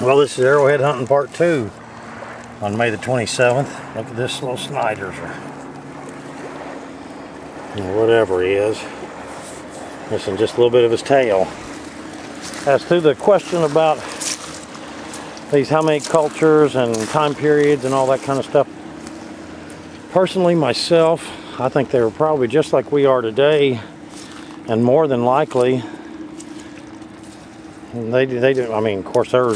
Well, this is Arrowhead Hunting Part 2 on May the 27th. Look at this little Snyder's, or whatever he is. Missing just a little bit of his tail. As to the question about these helminth cultures and time periods and all that kind of stuff, personally, myself, I think they were probably just like we are today, and more than likely, they do. I mean, of course, their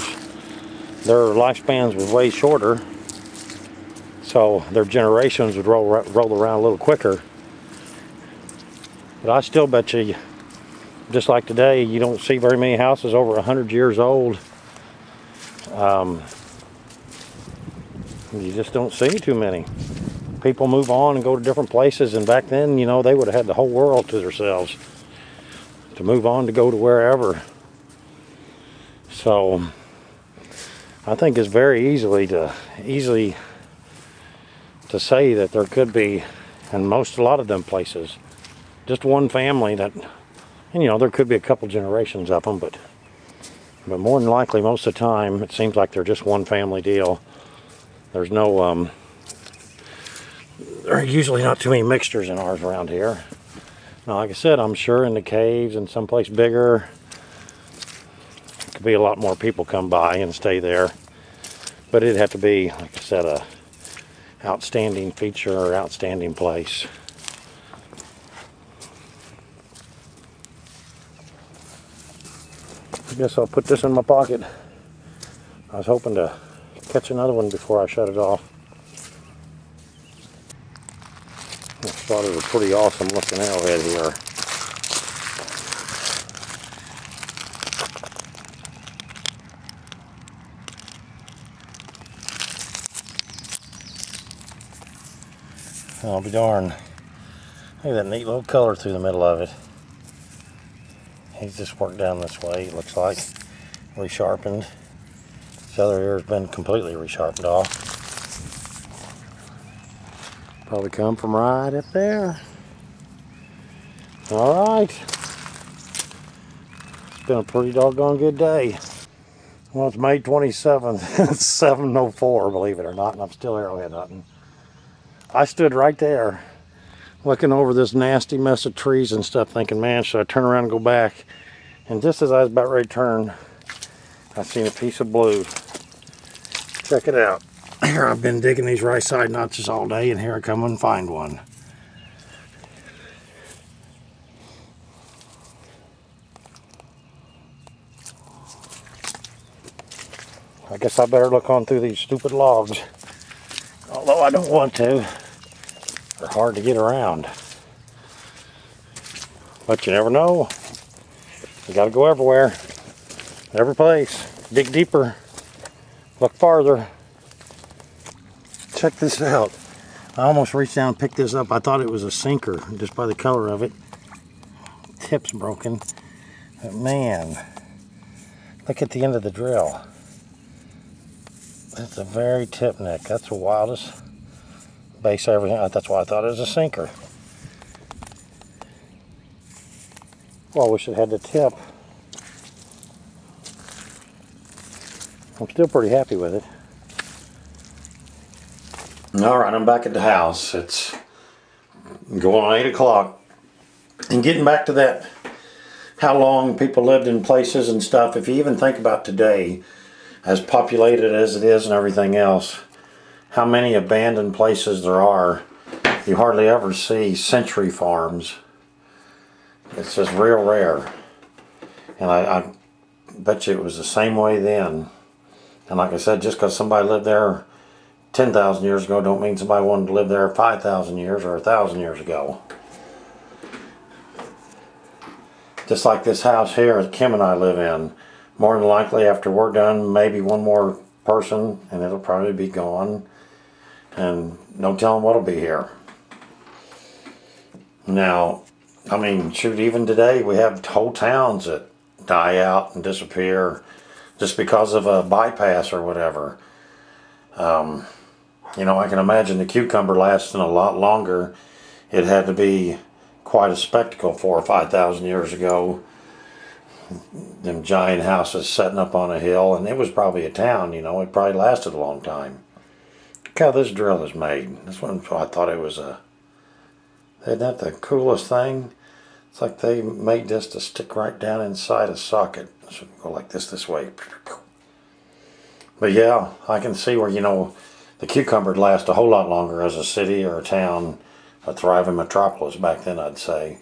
lifespans was way shorter, so their generations would roll around a little quicker. But I still bet you, just like today, you don't see very many houses over 100 years old. You just don't see too many. People move on and go to different places, and back then, you know, they would have had the whole world to themselves to move on to go to wherever. So I think it's very easy to say that there could be, in a lot of them places, just one family that, and you know, there could be a couple generations of them, but more than likely, most of the time, it seems like they're just one family deal. There's no, there are usually not too many mixtures in ours around here. Now, like I said, I'm sure in the caves and someplace bigger, could be a lot more people come by and stay there. But it'd have to be, like I said, a outstanding feature or outstanding place. I guess I'll put this in my pocket. I was hoping to catch another one before I shut it off. I spotted a pretty awesome looking arrowhead here. I'll be darned. Look at that neat little color through the middle of it. He's just worked down this way, it looks like. Resharpened. This other ear has been completely resharpened off. Probably come from right up there. Alright. It's been a pretty doggone good day. Well, it's May 27th. It's 7:04, believe it or not, and I'm still arrowhead hunting. I stood right there looking over this nasty mess of trees and stuff, thinking, man, should I turn around and go back? And just as I was about ready to turn, I seen a piece of blue. Check it out. Here I've been digging these right side notches all day, and here I come and find one. I guess I better look on through these stupid logs, although I don't want to. They're hard to get around. But you never know. You gotta go everywhere. Every place. Dig deeper. Look farther. Check this out. I almost reached down and picked this up. I thought it was a sinker just by the color of it. Tip's broken. But man, look at the end of the drill. That's a very tip neck. That's the wildest base everything. That's why I thought it was a sinker. Well, I wish it had the tip. I'm still pretty happy with it. Alright, I'm back at the house. It's going on 8 o'clock. And getting back to that, how long people lived in places and stuff, if you even think about today, as populated as it is and everything else, how many abandoned places there are. You hardly ever see century farms. It's just real rare. And I bet you it was the same way then. And like I said, just because somebody lived there 10,000 years ago don't mean somebody wanted to live there 5,000 years or 1,000 years ago. Just like this house here that Kim and I live in. More than likely after we're done, maybe one more person and it'll probably be gone. And no telling what'll be here. Now, I mean, shoot, even today we have whole towns that die out and disappear just because of a bypass or whatever. You know, I can imagine the cucumber lasting a lot longer. It had to be quite a spectacle 4,000 or 5,000 years ago. them giant houses setting up on a hill, and it was probably a town, you know. It probably lasted a long time. Look how this drill is made. This one, I thought it was a... Isn't that the coolest thing? It's like they made this to stick right down inside a socket. So go like this way. But yeah, I can see where, you know, the cucumber would last a whole lot longer as a city or a town, a thriving metropolis back then, I'd say,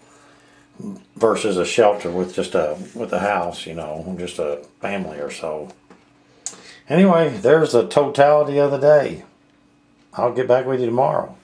versus a shelter with just with a house, you know, just a family or so. Anyway, there's the totality of the day. I'll get back with you tomorrow.